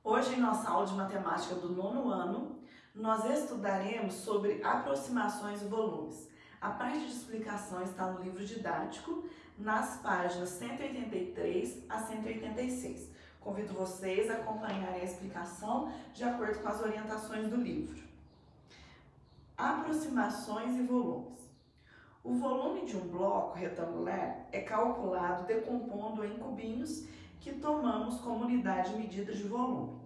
Hoje, em nossa aula de matemática do 9º ano, nós estudaremos sobre aproximações e volumes. A parte de explicação está no livro didático, nas páginas 183 a 186. Convido vocês a acompanharem a explicação de acordo com as orientações do livro. Aproximações e volumes. O volume de um bloco retangular é calculado decompondo em cubinhos que tomamos como unidade medida de volume.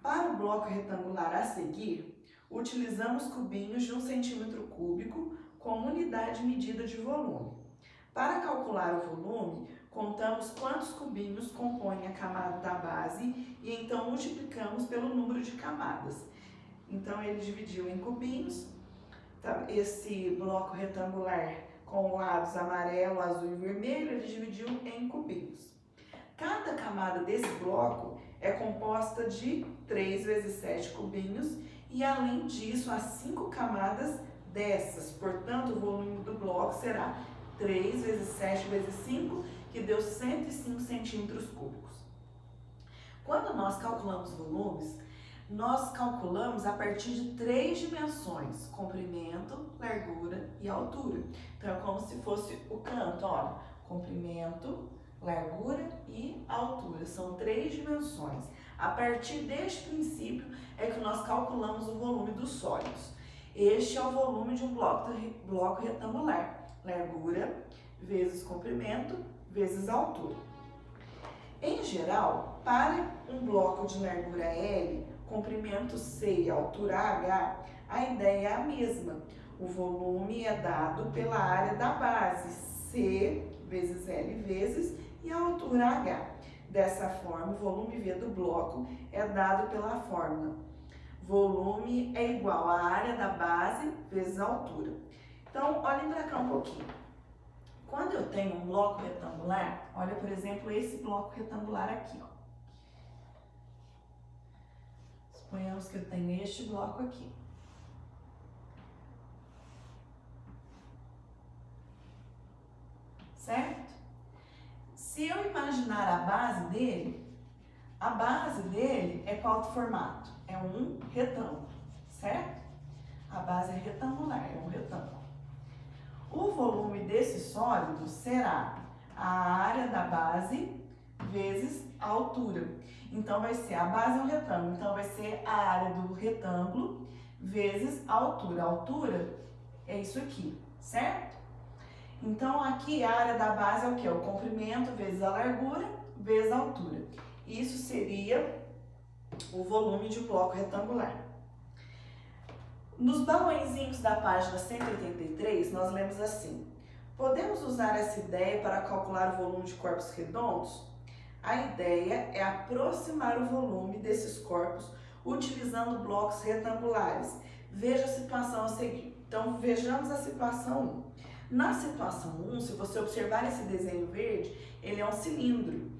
Para o bloco retangular a seguir, utilizamos cubinhos de 1 centímetro cúbico como unidade medida de volume. Para calcular o volume, contamos quantos cubinhos compõem a camada da base e então multiplicamos pelo número de camadas. Então ele dividiu em cubinhos, esse bloco retangular com lados amarelo, azul e vermelho, ele dividiu em cubinhos. Cada camada desse bloco é composta de 3 vezes 7 cubinhos e, além disso, há 5 camadas dessas. Portanto, o volume do bloco será 3 vezes 7 vezes 5, que deu 105 centímetros cúbicos. Quando nós calculamos volumes, nós calculamos a partir de 3 dimensões: comprimento, largura e altura. Então, é como se fosse o canto, olha, comprimento, largura e altura. São 3 dimensões. A partir deste princípio é que nós calculamos o volume dos sólidos. Este é o volume de um bloco retangular. Largura vezes comprimento vezes altura. Em geral, para um bloco de largura L, comprimento C e altura H, a ideia é a mesma. O volume é dado pela área da base, C vezes L vezes, e a altura H. Dessa forma, o volume V do bloco é dado pela fórmula: volume é igual à área da base vezes a altura. Então, olhem para cá um pouquinho. Quando eu tenho um bloco retangular, olha, por exemplo, esse bloco retangular aqui, ó. Suponhamos que eu tenho este bloco aqui. Certo? Se eu imaginar a base dele é qual formato? É um retângulo, certo? A base é retangular, é um retângulo. O volume desse sólido será a área da base vezes a altura. Então, vai ser, a base é um retângulo, então vai ser a área do retângulo vezes a altura. A altura é isso aqui, certo? Então, aqui a área da base é o quê? O comprimento vezes a largura vezes a altura. Isso seria o volume de um bloco retangular. Nos balõezinhos da página 183, nós lemos assim: podemos usar essa ideia para calcular o volume de corpos redondos? A ideia é aproximar o volume desses corpos utilizando blocos retangulares. Veja a situação a seguir. Então, vejamos a situação 1. Na situação 1, se você observar esse desenho verde, ele é um cilindro.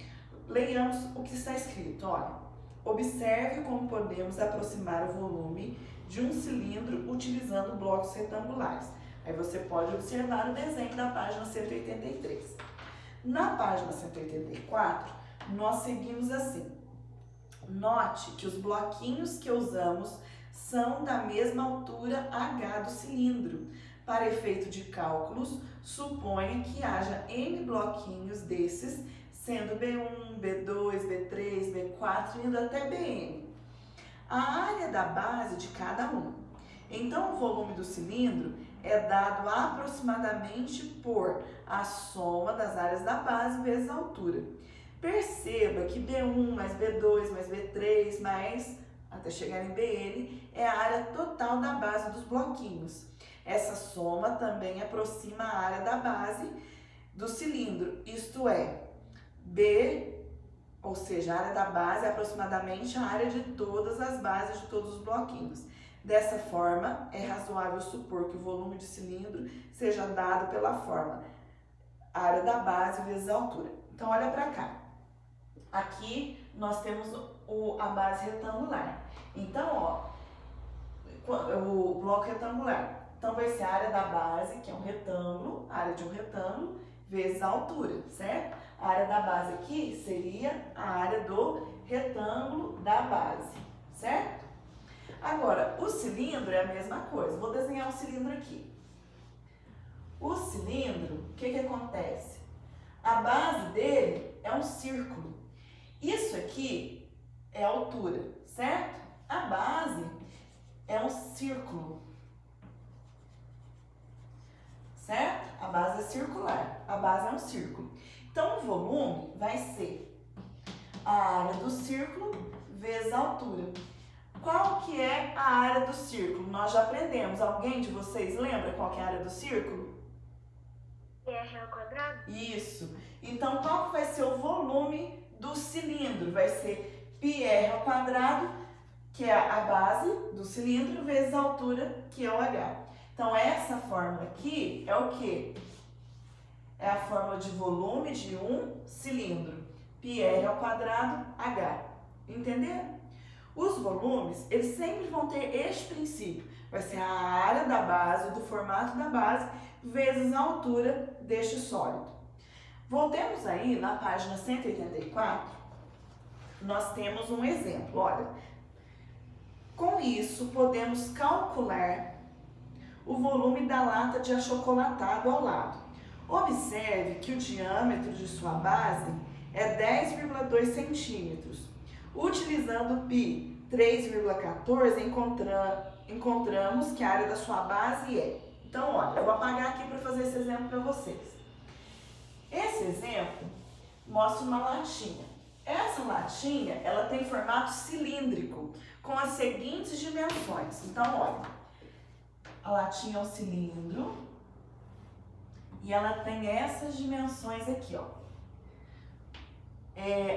Leiamos o que está escrito, olha. Observe como podemos aproximar o volume de um cilindro utilizando blocos retangulares. Aí você pode observar o desenho da página 183. Na página 184, nós seguimos assim. Note que os bloquinhos que usamos são da mesma altura H do cilindro. Para efeito de cálculos, suponha que haja N bloquinhos desses, sendo B1, B2, B3, B4, indo até Bn. A área da base de cada um. Então, o volume do cilindro é dado aproximadamente por a soma das áreas da base vezes a altura. Perceba que B1 mais B2 mais B3 mais, até chegar em Bn, é a área total da base dos bloquinhos. Essa soma também aproxima a área da base do cilindro, isto é, B, ou seja, a área da base é aproximadamente a área de todas as bases de todos os bloquinhos. Dessa forma, é razoável supor que o volume de cilindro seja dado pela fórmula área da base vezes a altura. Então, olha para cá. Aqui nós temos a base retangular. Então, ó, o bloco retangular. Então, vai ser a área da base, que é um retângulo, a área de um retângulo, vezes a altura, certo? A área da base aqui seria a área do retângulo da base, certo? Agora, o cilindro é a mesma coisa. Vou desenhar um cilindro aqui. O cilindro, o que acontece? A base dele é um círculo. Isso aqui é a altura, certo? A base é um círculo, certo? A base é circular, a base é um círculo. Então, o volume vai ser a área do círculo vezes a altura. Qual que é a área do círculo? Nós já aprendemos. Alguém de vocês lembra qual que é a área do círculo? R ao quadrado? Isso. Então, qual que vai ser o volume do cilindro? Vai ser πr ao quadrado, que é a base do cilindro, vezes a altura, que é o h. Então, essa fórmula aqui é o quê? É a fórmula de volume de um cilindro. πr ao quadrado, h. Entenderam? Os volumes, eles sempre vão ter este princípio. Vai ser a área da base, do formato da base, vezes a altura deste sólido. Voltemos aí na página 184, nós temos um exemplo. Olha, com isso podemos calcular o volume da lata de achocolatado ao lado. Observe que o diâmetro de sua base é 10,2 centímetros. Utilizando π 3,14, encontramos que a área da sua base é... Então, olha, eu vou apagar aqui para fazer esse exemplo para vocês. Esse exemplo mostra uma latinha. Essa latinha, ela tem formato cilíndrico, com as seguintes dimensões. Então, olha, a latinha é um cilindro e ela tem essas dimensões aqui, ó.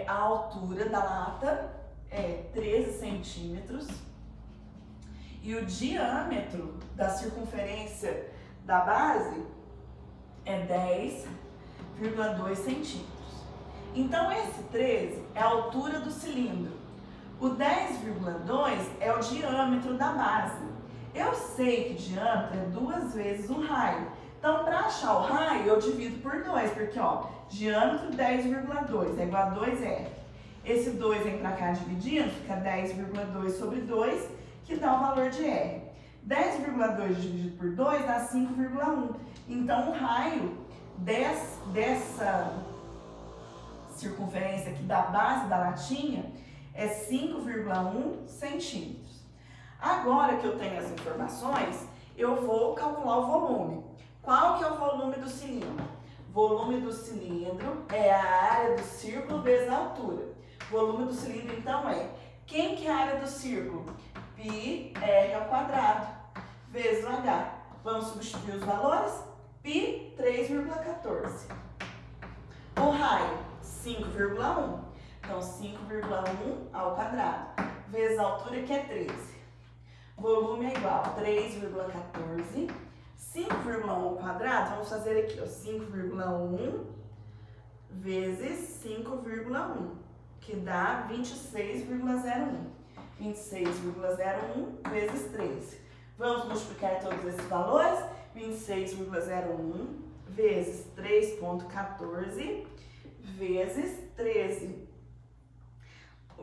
A altura da lata é 13 centímetros e o diâmetro da circunferência da base é 10,2 centímetros. Então, esse 13 é a altura do cilindro. O 10,2 é o diâmetro da base. Eu sei que diâmetro é 2 vezes o raio. Então, para achar o raio, eu divido por 2, porque, ó, diâmetro 10,2 é igual a 2R. Esse 2 vem para cá dividindo, fica 10,2 sobre 2, que dá o valor de R. 10,2 dividido por 2 dá 5,1. Então, o raio dessa circunferência aqui da base da latinha é 5,1 centímetros. Agora que eu tenho as informações, eu vou calcular o volume. Qual que é o volume do cilindro? Volume do cilindro é a área do círculo vezes a altura. Volume do cilindro, então, é... Quem que é a área do círculo? πr ao quadrado vezes o h. Vamos substituir os valores? π, 3,14. O raio, 5,1. Então, 5,1 ao quadrado vezes a altura, que é 13. Volume é igual a 3,14. 5,1 ao quadrado, vamos fazer aqui, ó, 5,1 vezes 5,1, que dá 26,01. 26,01 vezes 13. Vamos multiplicar todos esses valores. 26,01 vezes 3,14 vezes 13.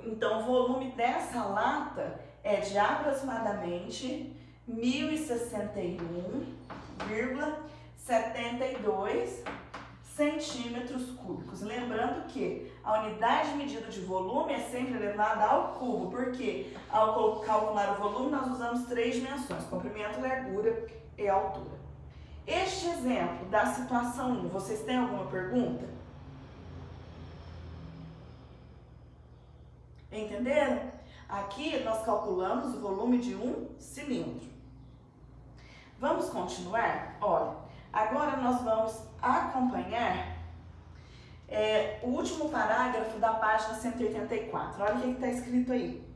Então, o volume dessa lata é de aproximadamente 1.061,72 centímetros cúbicos. Lembrando que a unidade de medida de volume é sempre elevada ao cubo, porque ao calcular o volume nós usamos 3 dimensões: comprimento, largura e altura. Este exemplo da situação 1, vocês têm alguma pergunta? Entenderam? Aqui nós calculamos o volume de um cilindro. Vamos continuar? Olha, agora nós vamos acompanhar o último parágrafo da página 184. Olha o que está escrito aí.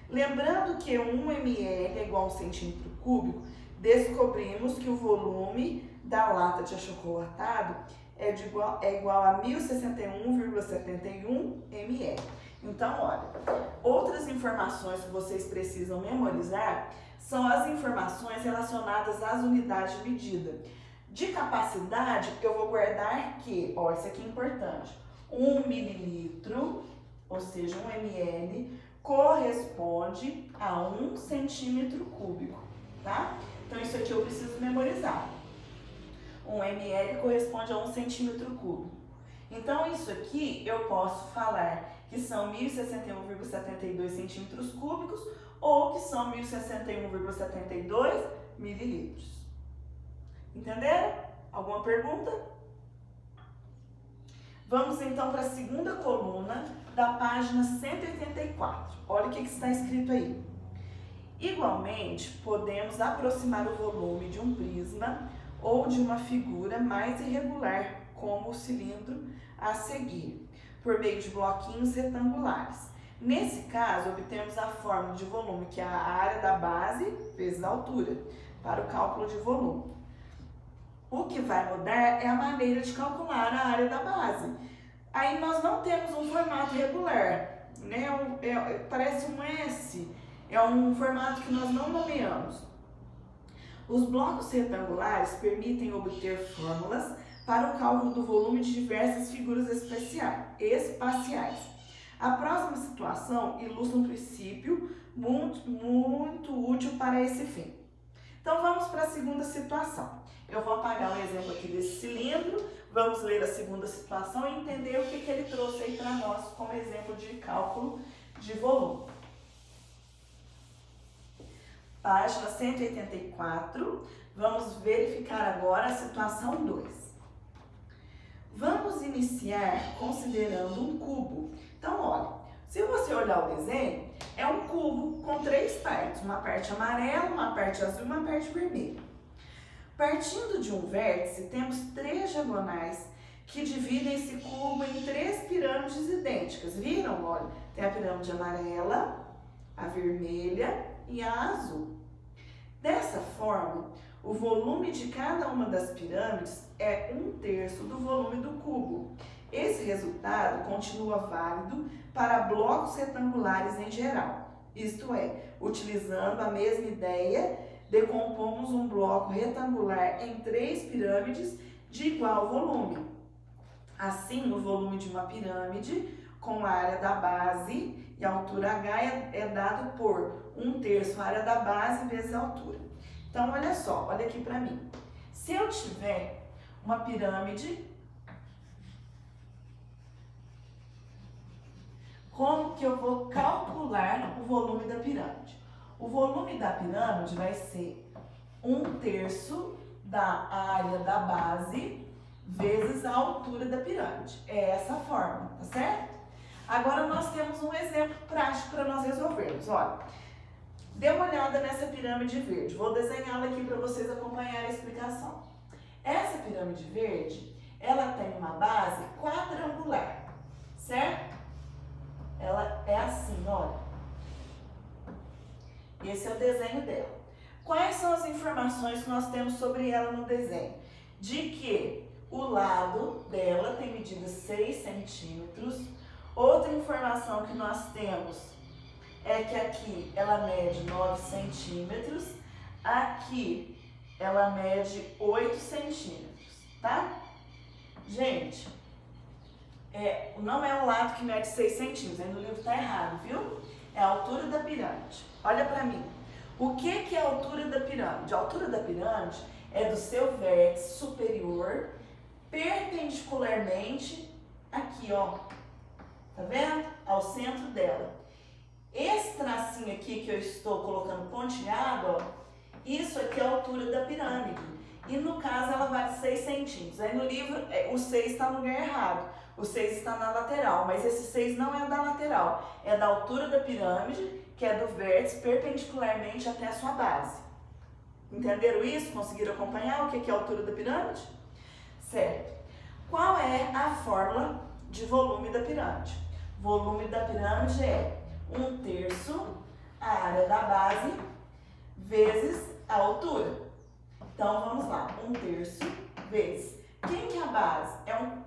Lembrando que 1 ml é igual a 1 centímetro cúbico, descobrimos que o volume da lata de achocolatado é igual a 1061,71 ml. Então, olha, outras informações que vocês precisam memorizar são as informações relacionadas às unidades de medida. De capacidade, eu vou guardar que, ó, isso aqui é importante. 1 mililitro, ou seja, 1 ml, corresponde a 1 centímetro cúbico, tá? Então, isso aqui eu preciso memorizar. 1 ml corresponde a 1 centímetro cúbico. Então, isso aqui eu posso falar que são 1.061,72 centímetros cúbicos ou que são 1.061,72 mililitros. Entenderam? Alguma pergunta? Vamos então para a segunda coluna da página 184. Olha o que está escrito aí. Igualmente, podemos aproximar o volume de um prisma ou de uma figura mais irregular, como o cilindro a seguir, por meio de bloquinhos retangulares. Nesse caso, obtemos a fórmula de volume, que é a área da base vezes a altura, para o cálculo de volume. O que vai mudar é a maneira de calcular a área da base. Aí nós não temos um formato regular, né? Parece um S, é um formato que nós não nomeamos. Os blocos retangulares permitem obter fórmulas para o cálculo do volume de diversas figuras espaciais. A próxima situação ilustra um princípio muito útil para esse fim. Então vamos para a segunda situação. Eu vou apagar um exemplo aqui desse cilindro, vamos ler a segunda situação e entender o que ele trouxe aí para nós como exemplo de cálculo de volume. Página 184, vamos verificar agora a situação 2. Vamos iniciar considerando um cubo. Então, olha, se você olhar o desenho, é um cubo com 3 partes, uma parte amarela, uma parte azul e uma parte vermelha. Partindo de um vértice, temos 3 diagonais que dividem esse cubo em 3 pirâmides idênticas. Viram? Olha, tem a pirâmide amarela, a vermelha e a azul. Dessa forma, o volume de cada uma das pirâmides é 1/3 do volume do cubo. Esse resultado continua válido para blocos retangulares em geral. Isto é, utilizando a mesma ideia, decompomos um bloco retangular em 3 pirâmides de igual volume. Assim, o volume de uma pirâmide com a área da base e a altura H é dado por 1/3 a área da base vezes a altura. Então, olha só, olha aqui para mim. Se eu tiver uma pirâmide, como que eu vou calcular o volume da pirâmide? O volume da pirâmide vai ser 1/3 da área da base vezes a altura da pirâmide. É essa a fórmula, tá certo? Agora nós temos um exemplo prático para nós resolvermos. Olha, dê uma olhada nessa pirâmide verde. Vou desenhá-la aqui para vocês acompanharem a explicação. Essa pirâmide verde, ela tem uma base quadrangular, certo? Ela é assim, olha. Esse é o desenho dela. Quais são as informações que nós temos sobre ela no desenho? De que o lado dela tem medida 6 centímetros. Outra informação que nós temos é que aqui ela mede 9 centímetros, aqui ela mede 8 centímetros, tá? Gente, não é o lado que mede 6 centímetros, aí no livro tá errado, viu? É a altura da pirâmide. Olha pra mim. O que é a altura da pirâmide? A altura da pirâmide é do seu vértice superior perpendicularmente aqui, ó. Tá vendo? Ao centro dela. Esse tracinho aqui que eu estou colocando pontilhado, ó, isso aqui é a altura da pirâmide. E no caso ela vale 6 centímetros. Aí no livro o 6 está no lugar errado. O 6 está na lateral, mas esse 6 não é da lateral. É da altura da pirâmide, que é do vértice perpendicularmente até a sua base. Entenderam isso? Conseguiram acompanhar o que é a altura da pirâmide? Certo. Qual é a fórmula de volume da pirâmide? Volume da pirâmide é 1/3 a área da base vezes a altura. Então, vamos lá. 1/3 vezes. Quem que é a base?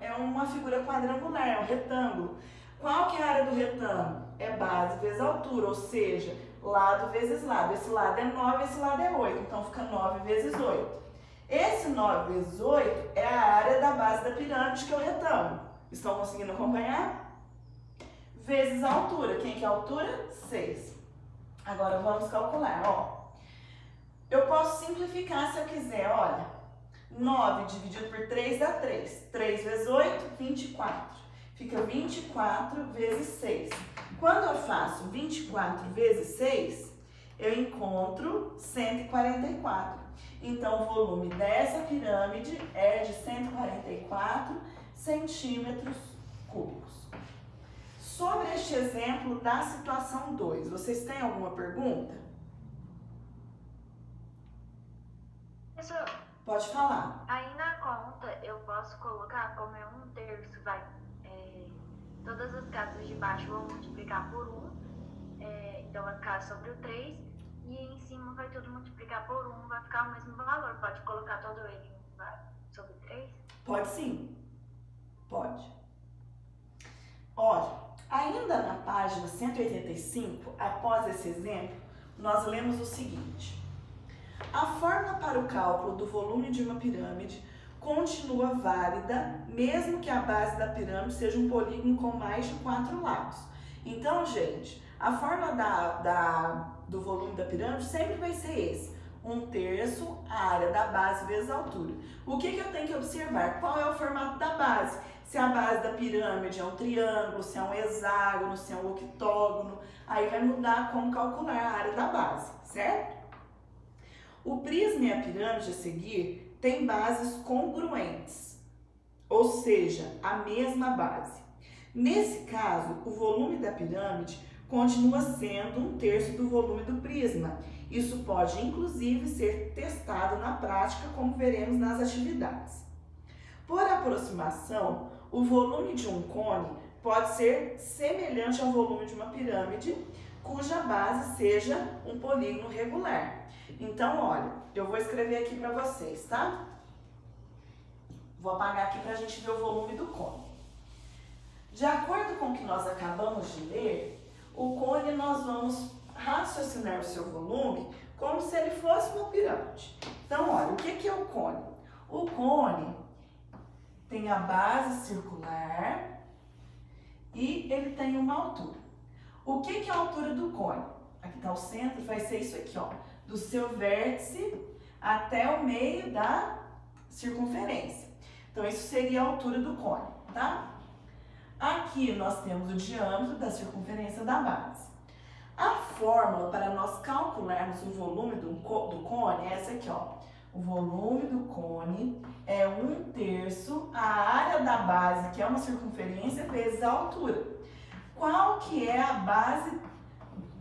É uma figura quadrangular, é um retângulo. Qual que é a área do retângulo? É base vezes altura, ou seja, lado vezes lado. Esse lado é 9, esse lado é 8. Então, fica 9 vezes 8. Esse 9 vezes 8 é a área da base da pirâmide, que é o retângulo. Estão conseguindo acompanhar? Vezes a altura. Quem que é a altura? 6. Agora vamos calcular, ó. Eu posso simplificar se eu quiser, olha. 9 dividido por 3 dá 3. 3 vezes 8, 24. Fica 24 vezes 6. Quando eu faço 24 vezes 6, eu encontro 144. Então, o volume dessa pirâmide é de 144 centímetros cúbicos. Sobre este exemplo da situação 2, vocês têm alguma pergunta? Professor, Pode falar. aí na conta eu posso colocar como é 1/3, vai, todas as casas de baixo vão multiplicar por 1, então vai ficar sobre o 3, e em cima vai tudo multiplicar por 1, vai ficar o mesmo valor. Pode colocar todo ele sobre 3? Pode sim. Pode. Olha, ainda na página 185, após esse exemplo, nós lemos o seguinte. A fórmula para o cálculo do volume de uma pirâmide continua válida, mesmo que a base da pirâmide seja um polígono com mais de 4 lados. Então, gente, a fórmula do volume da pirâmide sempre vai ser esse. 1/3 a área da base vezes a altura. O que eu tenho que observar? Qual é o formato da base? Se a base da pirâmide é um triângulo, se é um hexágono, se é um octógono, aí vai mudar como calcular a área da base, certo? O prisma e a pirâmide a seguir têm bases congruentes, ou seja, a mesma base. Nesse caso, o volume da pirâmide continua sendo 1/3 do volume do prisma. Isso pode, inclusive, ser testado na prática, como veremos nas atividades. Por aproximação, o volume de um cone pode ser semelhante ao volume de uma pirâmide, cuja base seja um polígono regular. Então, olha, eu vou escrever aqui para vocês, tá? Vou apagar aqui para a gente ver o volume do cone. De acordo com o que nós acabamos de ler, o cone nós vamos raciocinar o seu volume como se ele fosse uma pirâmide. Então, olha, o que é o cone? O cone tem a base circular e ele tem uma altura. O que é a altura do cone? Aqui está o centro, vai ser isso aqui, ó. Do seu vértice até o meio da circunferência. Então, isso seria a altura do cone, tá? Aqui nós temos o diâmetro da circunferência da base. A fórmula para nós calcularmos o volume do cone é essa aqui, ó. O volume do cone é 1/3 a área da base, que é uma circunferência, vezes a altura. Qual que é a base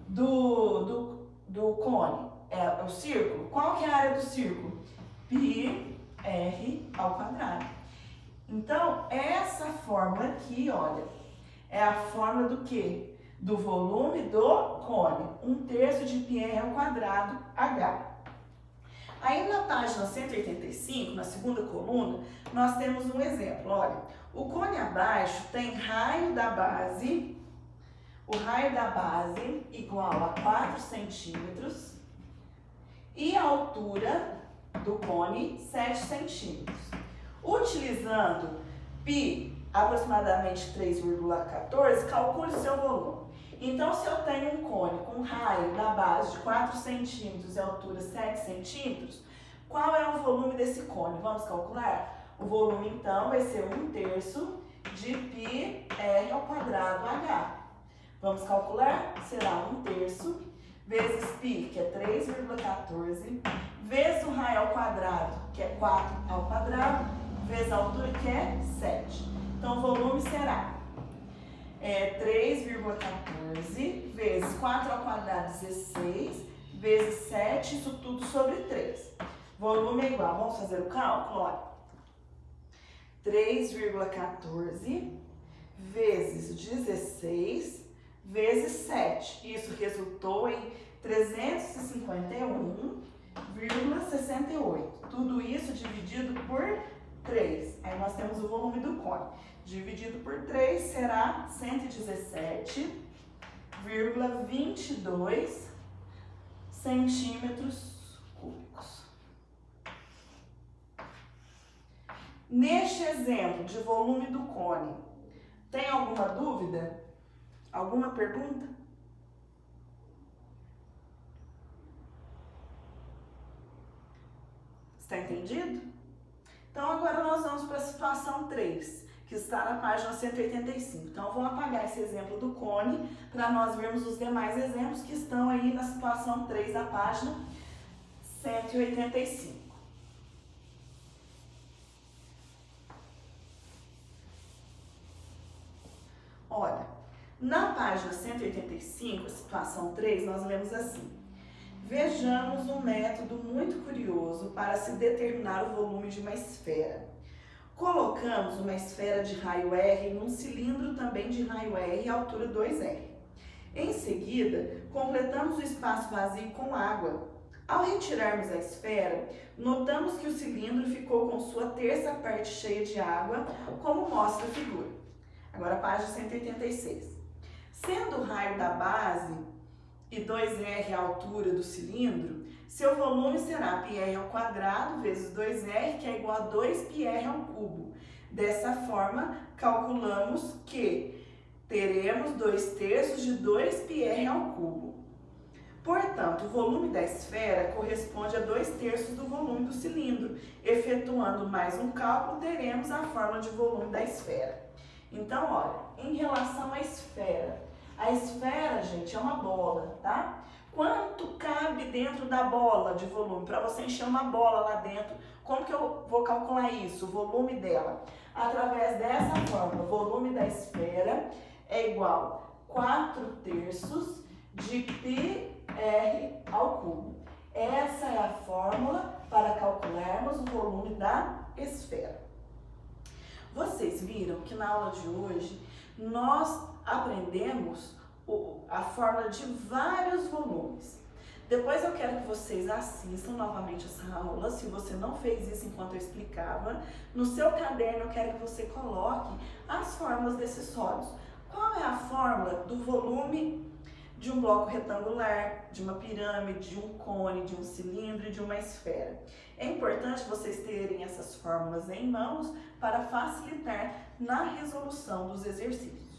do cone? É o círculo? Qual que é a área do círculo? πr ao quadrado. Então, essa fórmula aqui, olha, é a fórmula do quê? Do volume do cone. 1/3 de πr ao quadrado h. Aí na página 185, na segunda coluna, nós temos um exemplo. Olha, o cone abaixo tem raio da base, o raio da base igual a 4 centímetros e a altura do cone 7 centímetros. Utilizando π aproximadamente 3,14, calcule seu volume. Então, se eu tenho um cone com raio da base de 4 centímetros e altura 7 centímetros, qual é o volume desse cone? Vamos calcular? O volume, então, vai ser 1/3 de πr ao quadrado h. Vamos calcular? Será 1/3 vezes π, que é 3,14, vezes o raio ao quadrado, que é 4 ao quadrado, vezes a altura, que é 7. Então, o volume será 3,14 vezes 4 ao quadrado, 16, vezes 7, isso tudo sobre 3. Volume é igual, vamos fazer o cálculo? Olha, 3,14 vezes 16 vezes 7. Isso resultou em 351,68. Tudo isso dividido por 3. Aí nós temos o volume do cone. Dividido por 3 será 117,22 centímetros cúbicos. Neste exemplo de volume do cone Tem alguma dúvida? Alguma pergunta? Está entendido? Então agora nós vamos para a situação 3, que está na página 185. Então eu vou apagar esse exemplo do cone para nós vermos os demais exemplos que estão aí na situação 3 da página 185. Olha, na página 185, situação 3, nós lemos assim: vejamos um método muito curioso para se determinar o volume de uma esfera. Colocamos uma esfera de raio R em um cilindro também de raio R, altura 2R. Em seguida, completamos o espaço vazio com água. Ao retirarmos a esfera, notamos que o cilindro ficou com sua terça parte cheia de água, como mostra a figura. Agora, página 186. Sendo o raio da base e 2R a altura do cilindro, seu volume será πr ao quadrado vezes 2R, que é igual a 2πr ao cubo. Dessa forma, calculamos que teremos 2/3 de 2πr ao cubo. Portanto, o volume da esfera corresponde a 2/3 do volume do cilindro. Efetuando mais um cálculo, teremos a fórmula de volume da esfera. Então, olha, em relação à esfera, a esfera, gente, é uma bola, tá? Quanto cabe dentro da bola de volume? Para você encher uma bola lá dentro, como que eu vou calcular isso, o volume dela? Através dessa fórmula, o volume da esfera é igual a 4/3 de πr ao cubo. Essa é a fórmula para calcularmos o volume da esfera. Vocês viram que na aula de hoje nós aprendemos a fórmula de vários volumes. Depois eu quero que vocês assistam novamente essa aula, se você não fez isso enquanto eu explicava. No seu caderno eu quero que você coloque as fórmulas desses sólidos. Qual é a fórmula do volume de um bloco retangular, de uma pirâmide, de um cone, de um cilindro e de uma esfera? É importante vocês terem essas fórmulas em mãos para facilitar na resolução dos exercícios.